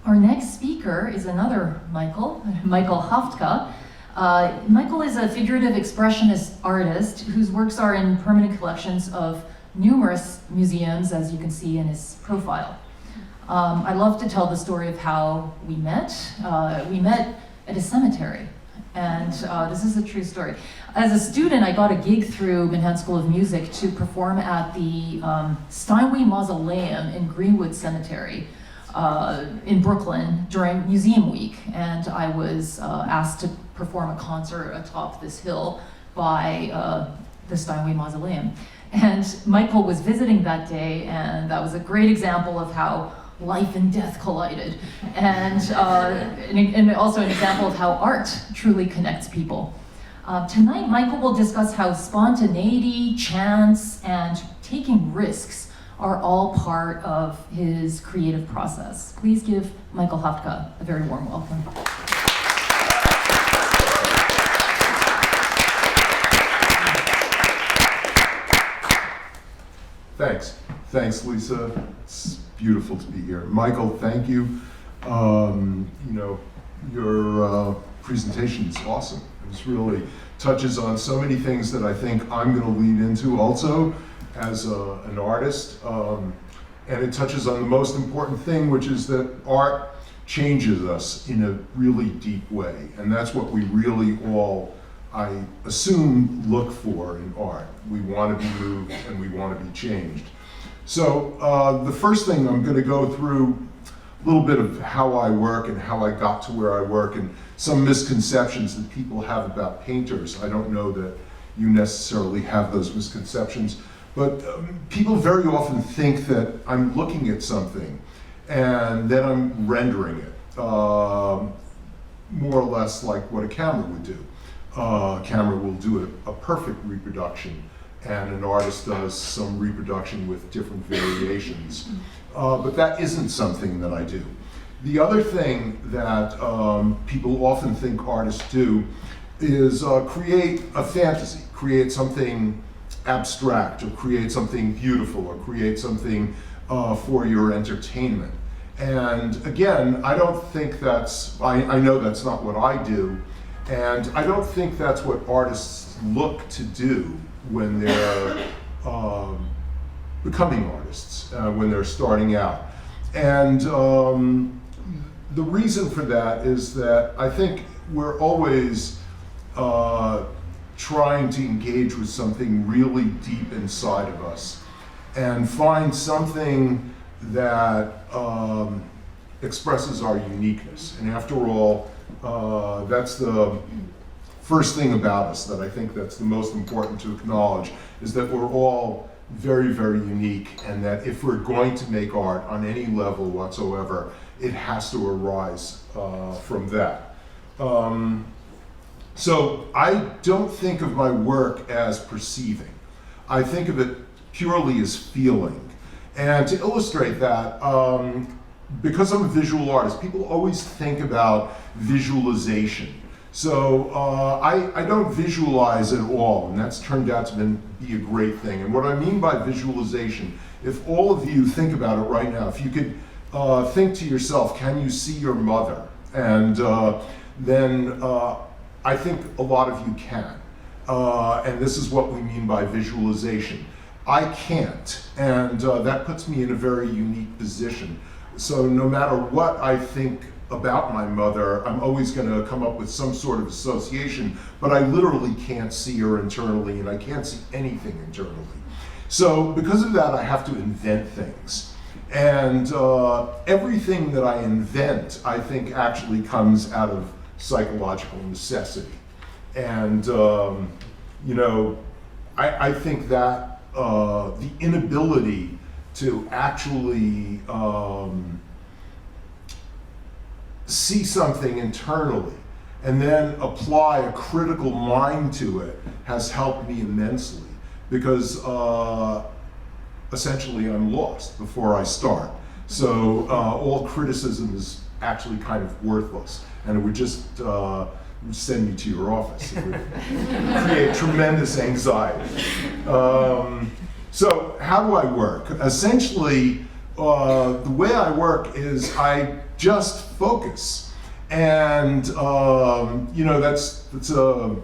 Our next speaker is another Michael Hafftka. Michael is a figurative expressionist artist whose works are in permanent collections of numerous museums, as you can see in his profile. I love to tell the story of how we met. We met at a cemetery, and this is a true story. As a student, I got a gig through Manhattan School of Music to perform at the Steinway Mausoleum in Greenwood Cemetery in Brooklyn during Museum Week, and I was asked to perform a concert atop this hill by the Steinway Mausoleum. And Michael was visiting that day, and that was a great example of how life and death collided, and also an example of how art truly connects people. Tonight, Michael will discuss how spontaneity, chance, and taking risks are all part of his creative process. Please give Michael Hafftka a very warm welcome. Thanks, Lisa. It's beautiful to be here. Michael, thank you. Your presentation is awesome. It really touches on so many things that I think I'm going to lead into also as an artist. And it touches on the most important thing, which is that art changes us in a really deep way. And that's what we really all, I assume, look for in art. We want to be moved and we want to be changed. So the first thing, I'm going to go through a little bit of how I work and how I got to where I work and some misconceptions that people have about painters. I don't know that you necessarily have those misconceptions, but people very often think that I'm looking at something and then I'm rendering it, more or less like what a camera would do. A camera will do a perfect reproduction, and an artist does some reproduction with different variations. But that isn't something that I do. The other thing that people often think artists do is create a fantasy, create something abstract, or create something beautiful, or create something for your entertainment. And again, I don't think that's, I know that's not what I do, and I don't think that's what artists look to do when they're becoming artists, when they're starting out. And the reason for that is that I think we're always trying to engage with something really deep inside of us and find something that expresses our uniqueness. And after all, that's the first thing about us that I think that's the most important to acknowledge, is that we're all very, very unique, and that if we're going to make art on any level whatsoever, it has to arise from that. So I don't think of my work as perceiving. I think of it purely as feeling. And to illustrate that, because I'm a visual artist, people always think about visualization. So I don't visualize at all, and that's turned out to be a great thing. And what I mean by visualization, if all of you think about it right now, if you could think to yourself, can you see your mother? And then I think a lot of you can. And this is what we mean by visualization. I can't, and that puts me in a very unique position. So no matter what I think about my mother, I'm always going to come up with some sort of association, but I literally can't see her internally, and I can't see anything internally. So because of that, I have to invent things. And everything that I invent, I think, actually comes out of psychological necessity. And, I think that the inability to actually see something internally and then apply a critical mind to it has helped me immensely, because essentially I'm lost before I start. So all criticism is actually kind of worthless, and it would just send me to your office. It would create tremendous anxiety. So how do I work? Essentially, the way I work is I just focus. And, that's a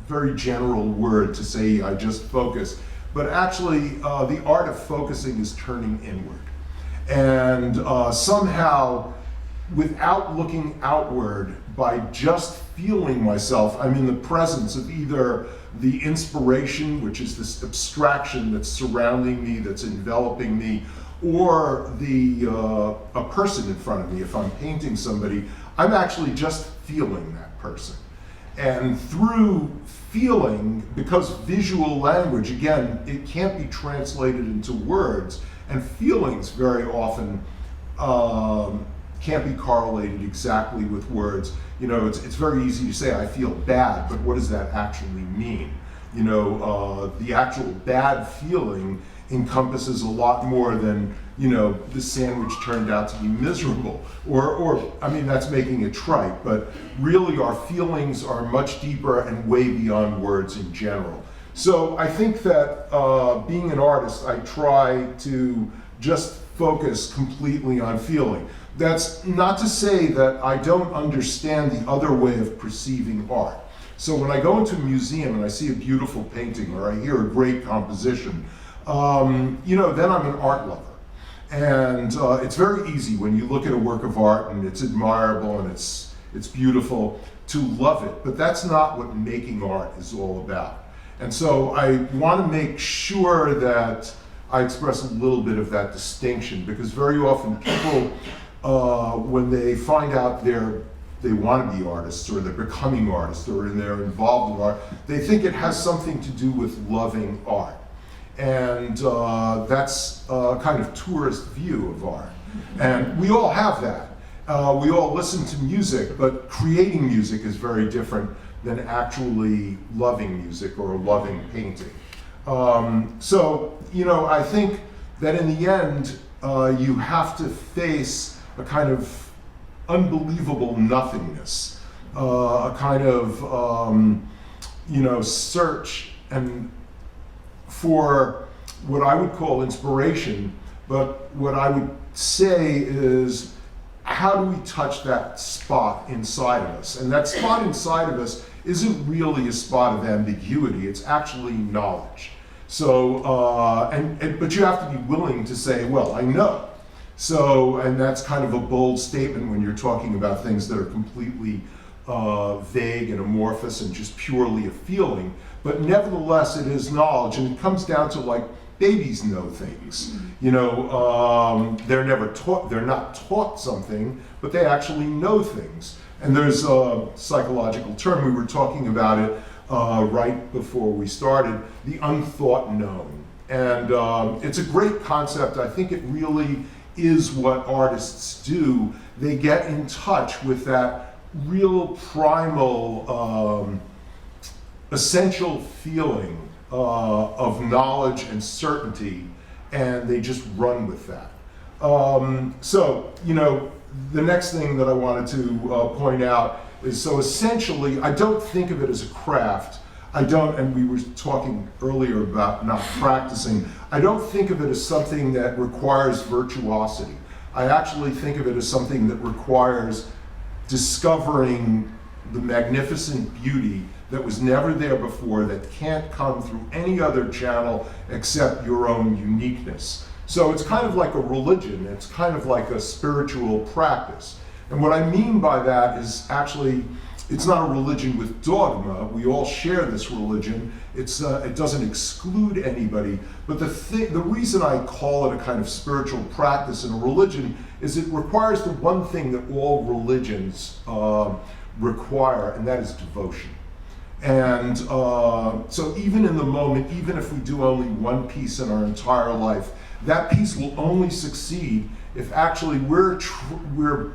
very general word to say I just focus. But actually, the art of focusing is turning inward. And somehow, without looking outward, by just feeling myself, I'm in the presence of either the inspiration, which is this abstraction that's surrounding me, that's enveloping me, or a person in front of me. If I'm painting somebody, I'm actually just feeling that person. And through feeling, because visual language, again, it can't be translated into words, and feelings very often can't be correlated exactly with words. It's very easy to say I feel bad, but what does that actually mean? The actual bad feeling encompasses a lot more than, the sandwich turned out to be miserable. Or that's making it trite, but really our feelings are much deeper and way beyond words in general. So I think that being an artist, I try to just focus completely on feeling. That's not to say that I don't understand the other way of perceiving art. So when I go into a museum and I see a beautiful painting or I hear a great composition, then I'm an art lover. And it's very easy when you look at a work of art and it's admirable and it's beautiful to love it, but that's not what making art is all about. And so I want to make sure that I express a little bit of that distinction, because very often people, when they find out they want to be artists, or they're becoming artists, or they're involved in art, they think it has something to do with loving art. And that's a kind of tourist view of art. And we all have that. We all listen to music, but creating music is very different than actually loving music or loving painting. I think that in the end, you have to face a kind of unbelievable nothingness, a kind of, search and for what I would call inspiration, but what I would say is, how do we touch that spot inside of us? And that spot inside of us isn't really a spot of ambiguity, it's actually knowledge. So, but you have to be willing to say, well, I know. So, and that's kind of a bold statement when you're talking about things that are completely vague and amorphous and just purely a feeling. But nevertheless, it is knowledge, and it comes down to, like, babies know things. They're not taught something, but they actually know things. And there's a psychological term, we were talking about it right before we started, the unthought known. And it's a great concept. I think it really is what artists do. They get in touch with that real primal, essential feeling of knowledge and certainty, and they just run with that. The next thing that I wanted to point out is, so essentially, I don't think of it as a craft. And we were talking earlier about not practicing. I don't think of it as something that requires virtuosity. I actually think of it as something that requires discovering the magnificent beauty that was never there before, that can't come through any other channel except your own uniqueness. So it's kind of like a religion, it's kind of like a spiritual practice. And what I mean by that is, actually, it's not a religion with dogma. We all share this religion. It doesn't exclude anybody. But the reason I call it a kind of spiritual practice and a religion is it requires the one thing that all religions require, and that is devotion. And so even in the moment, even if we do only one piece in our entire life, that piece will only succeed if actually we're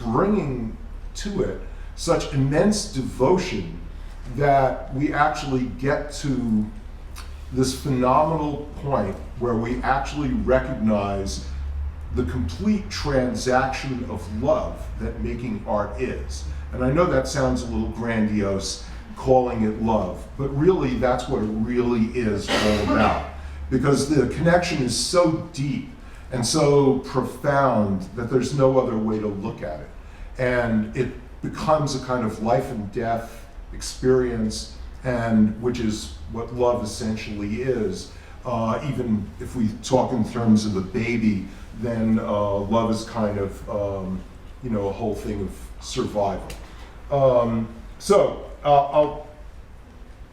bringing to it such immense devotion that we actually get to this phenomenal point where we actually recognize the complete transaction of love that making art is. And I know that sounds a little grandiose, calling it love, but really that's what it really is all about. Because the connection is so deep and so profound that there's no other way to look at it. And it becomes a kind of life and death experience, and which is what love essentially is. Even if we talk in terms of a baby, then love is kind of, you know, a whole thing of survival. I'll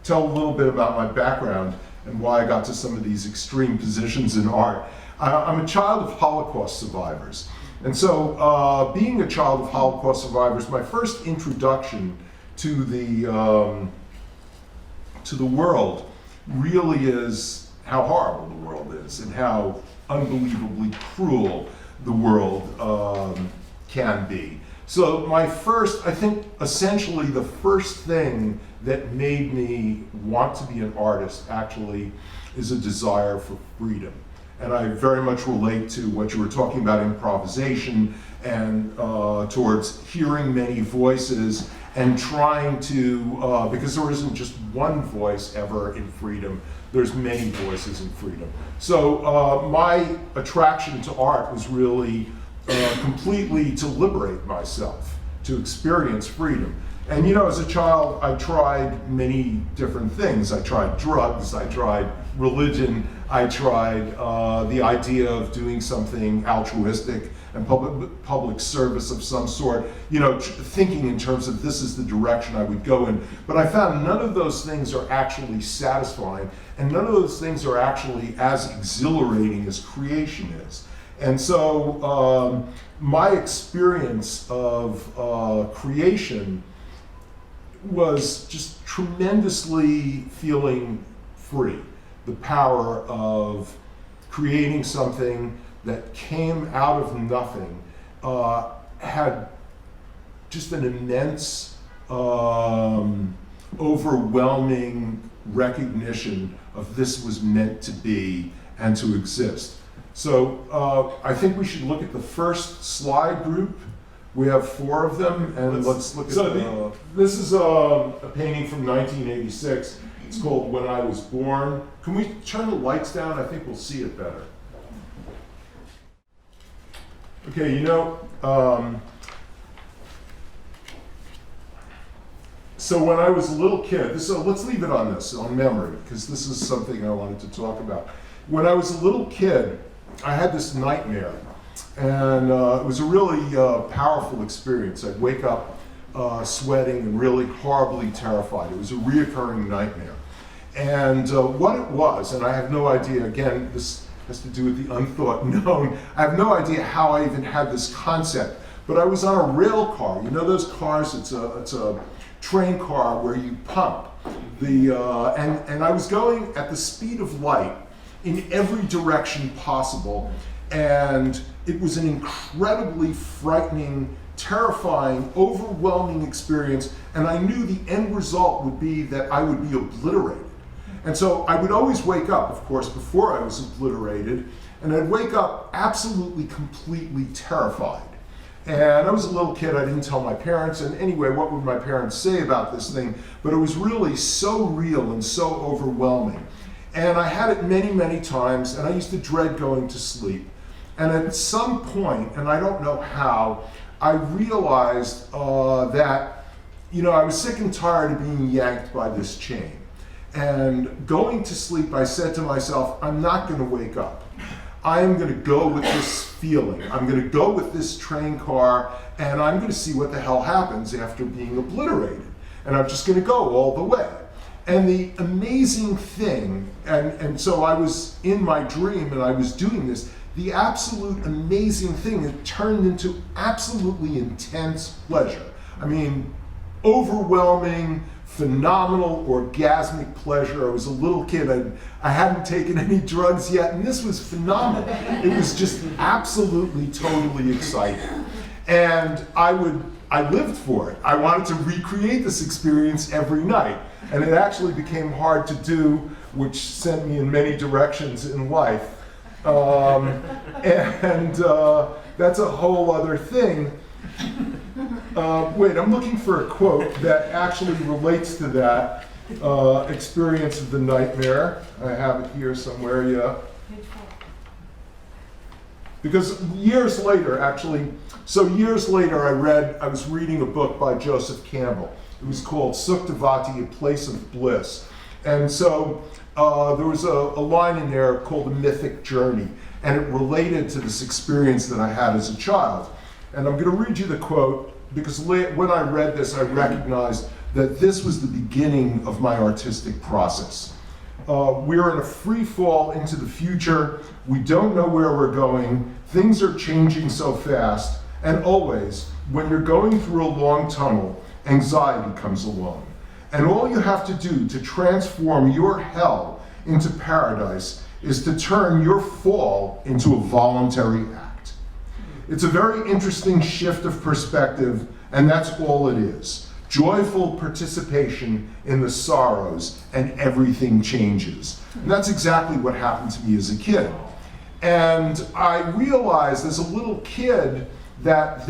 tell a little bit about my background and why I got to some of these extreme positions in art. I'm a child of Holocaust survivors. And so being a child of Holocaust survivors, my first introduction to the world really is how horrible the world is and how unbelievably cruel the world can be. So my first, I think essentially the first thing that made me want to be an artist actually is a desire for freedom. And I very much relate to what you were talking about, improvisation, and towards hearing many voices and trying to, because there isn't just one voice ever in freedom, there's many voices in freedom. So my attraction to art was really completely to liberate myself, to experience freedom. And you know, as a child, I tried many different things. I tried drugs, I tried religion, I tried the idea of doing something altruistic and public service of some sort, you know, thinking in terms of this is the direction I would go in. But I found none of those things are actually satisfying, and none of those things are actually as exhilarating as creation is. And so my experience of creation was just tremendously feeling free. The power of creating something that came out of nothing had just an immense, overwhelming recognition of this was meant to be and to exist. So I think we should look at the first slide group. We have 4 of them, and let's look at this is a painting from 1986. It's called When I Was Born. Can we turn the lights down? I think we'll see it better. Okay, you know, so when I was a little kid, let's leave it on this, on memory, because this is something I wanted to talk about. When I was a little kid, I had this nightmare, and it was a really powerful experience. I'd wake up sweating and really horribly terrified. It was a reoccurring nightmare. And what it was, and I have no idea, again, this has to do with the unthought known, I have no idea how I even had this concept, but I was on a rail car. You know those cars, it's a train car where you pump. And I was going at the speed of light in every direction possible, and it was an incredibly frightening, terrifying, overwhelming experience, and I knew the end result would be that I would be obliterated. And so I would always wake up, of course, before I was obliterated, and I'd wake up absolutely, completely terrified. And I was a little kid, I didn't tell my parents, and anyway, what would my parents say about this thing? But it was really so real and so overwhelming. And I had it many, many times, and I used to dread going to sleep. And at some point, and I don't know how, I realized that, you know, I was sick and tired of being yanked by this chain. And going to sleep, I said to myself, I'm not going to wake up. I am going to go with this feeling. I'm going to go with this train car, and I'm going to see what the hell happens after being obliterated. And I'm just going to go all the way. And the amazing thing, and so I was in my dream and I was doing this, the absolute amazing thing, it turned into absolutely intense pleasure. I mean, overwhelming, phenomenal, orgasmic pleasure. I was a little kid, I hadn't taken any drugs yet, and this was phenomenal. It was just absolutely, totally exciting. And I lived for it. I wanted to recreate this experience every night. And it actually became hard to do, which sent me in many directions in life. That's a whole other thing. Wait, I'm looking for a quote that actually relates to that experience of the nightmare. I have it here somewhere, yeah. Because years later, actually, years later I was reading a book by Joseph Campbell. It was called Suktavati, A Place of Bliss. And so there was a line in there called The Mythic Journey, and it related to this experience that I had as a child. And I'm going to read you the quote, because when I read this, I recognized that this was the beginning of my artistic process. We're in a free fall into the future. We don't know where we're going. Things are changing so fast. And always, when you're going through a long tunnel, anxiety comes along. And all you have to do to transform your hell into paradise is to turn your fall into a voluntary act. It's a very interesting shift of perspective, and that's all it is. Joyful participation in the sorrows, and everything changes. And that's exactly what happened to me as a kid. And I realized as a little kid that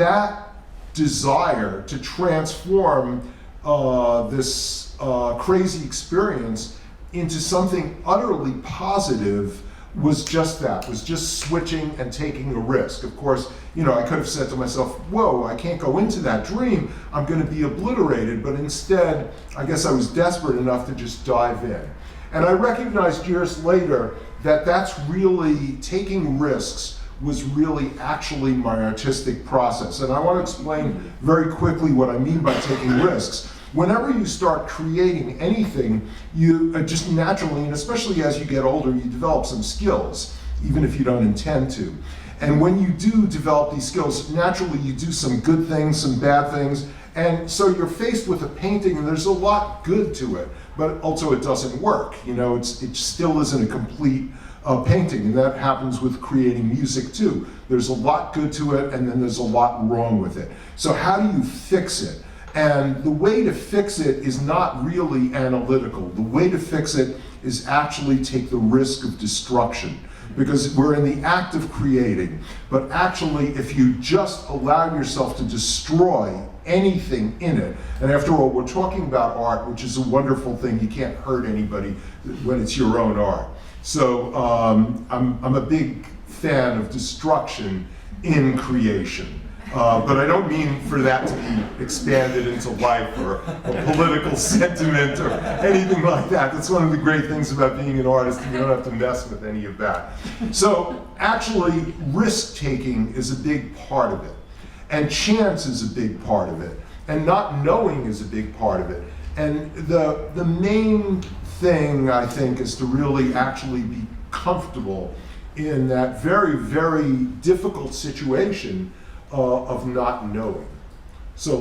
desire to transform this crazy experience into something utterly positive was just that, was just switching and taking a risk. Of course, I could have said to myself, whoa, I can't go into that dream, I'm going to be obliterated, but instead, I guess I was desperate enough to just dive in. And I recognized years later that that's really, taking risks was really actually my artistic process. And I want to explain very quickly what I mean by taking risks. Whenever you start creating anything, you just naturally, and especially as you get older, you develop some skills, even if you don't intend to. And when you do develop these skills, naturally you do some good things, some bad things, and so you're faced with a painting and there's a lot good to it, but also it doesn't work. It still isn't a complete painting, and that happens with creating music too. There's a lot good to it, and then there's a lot wrong with it. So how do you fix it? And the way to fix it is not really analytical. The way to fix it is actually take the risk of destruction, because we're in the act of creating. But actually, if you just allow yourself to destroy anything in it, and after all, we're talking about art, which is a wonderful thing. You can't hurt anybody when it's your own art. So I'm a big fan of destruction in creation. But I don't mean for that to be expanded into life or a political sentiment or anything like that. That's one of the great things about being an artist. You don't have to mess with any of that. So actually, risk-taking is a big part of it. And chance is a big part of it. And not knowing is a big part of it. And the main thing, I think, is to really actually be comfortable in that very, very difficult situation of not knowing. So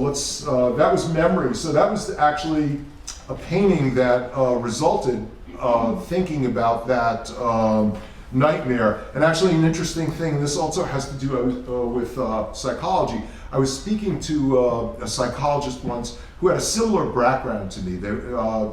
that was memory. So that was actually a painting that resulted thinking about that nightmare. And actually an interesting thing, this also has to do with psychology. I was speaking to a psychologist once who had a similar background to me.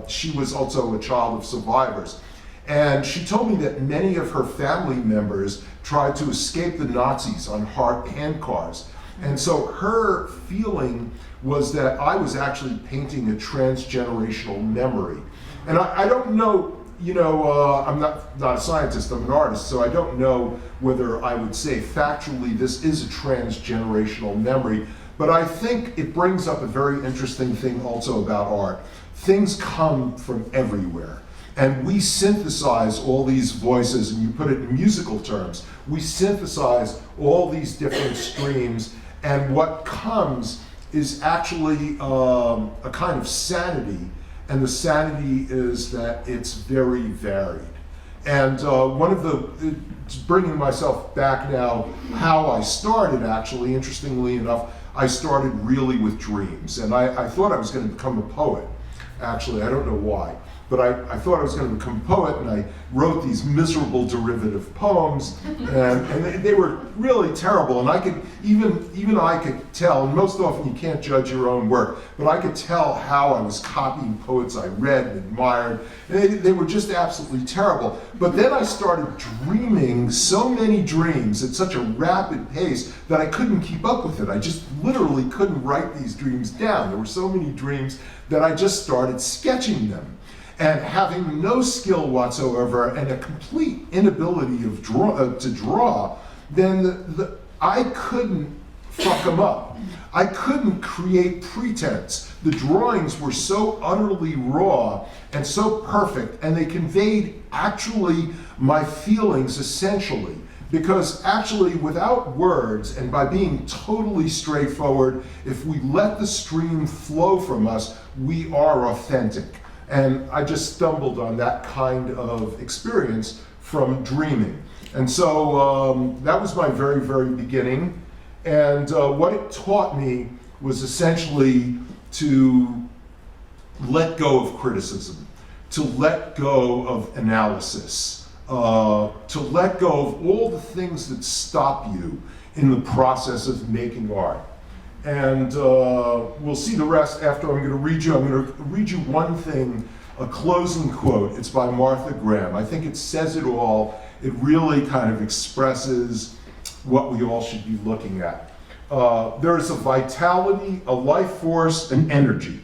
She was also a child of survivors. And she told me that many of her family members tried to escape the Nazis on handcars. And so her feeling was that I was actually painting a transgenerational memory. And I don't know, I'm not a scientist, I'm an artist, so I don't know whether I would say factually this is a transgenerational memory, but I think it brings up a very interesting thing also about art. Things come from everywhere. And we synthesize all these voices, and you put it in musical terms, we synthesize all these different streams, and what comes is actually a kind of sanity, and the sanity is that it's very varied. And bringing myself back now, how I started actually, interestingly enough, I started really with dreams, and I thought I was going to become a poet. Actually, I don't know why. But I thought I was going to become a poet, and I wrote these miserable derivative poems, and they were really terrible. And I could even I could tell, and most often you can't judge your own work, but I could tell how I was copying poets I read and admired. And they were just absolutely terrible. But then I started dreaming so many dreams at such a rapid pace that I couldn't keep up with it. I just literally couldn't write these dreams down. There were so many dreams that I just started sketching them. And having no skill whatsoever and a complete inability to draw, then I couldn't fuck them up. I couldn't create pretense. The drawings were so utterly raw and so perfect, and they conveyed actually my feelings essentially. Because actually, without words and by being totally straightforward, if we let the stream flow from us, we are authentic. And I just stumbled on that kind of experience from dreaming. And so that was my very, very beginning. And what it taught me was essentially to let go of criticism, to let go of analysis, to let go of all the things that stop you in the process of making art. And we'll see the rest after I'm going to read you. I'm going to read you one thing, a closing quote. It's by Martha Graham. I think it says it all. It really kind of expresses what we all should be looking at. There is a vitality, a life force, an energy,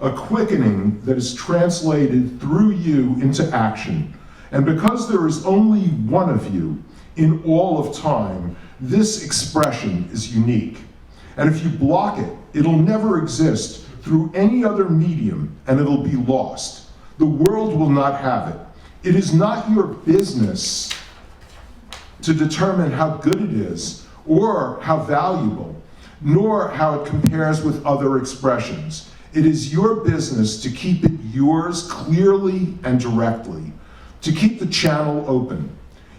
a quickening that is translated through you into action. And because there is only one of you in all of time, this expression is unique. And if you block it, it'll never exist through any other medium, and it'll be lost. The world will not have it. It is not your business to determine how good it is, or how valuable, nor how it compares with other expressions. It is your business to keep it yours clearly and directly, to keep the channel open.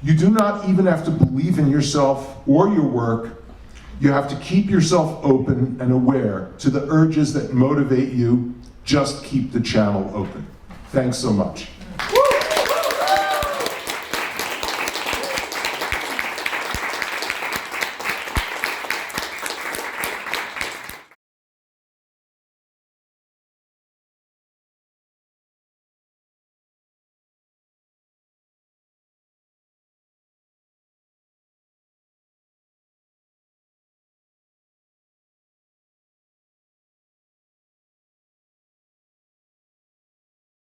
You do not even have to believe in yourself or your work. You have to keep yourself open and aware to the urges that motivate you. Just keep the channel open. Thanks so much.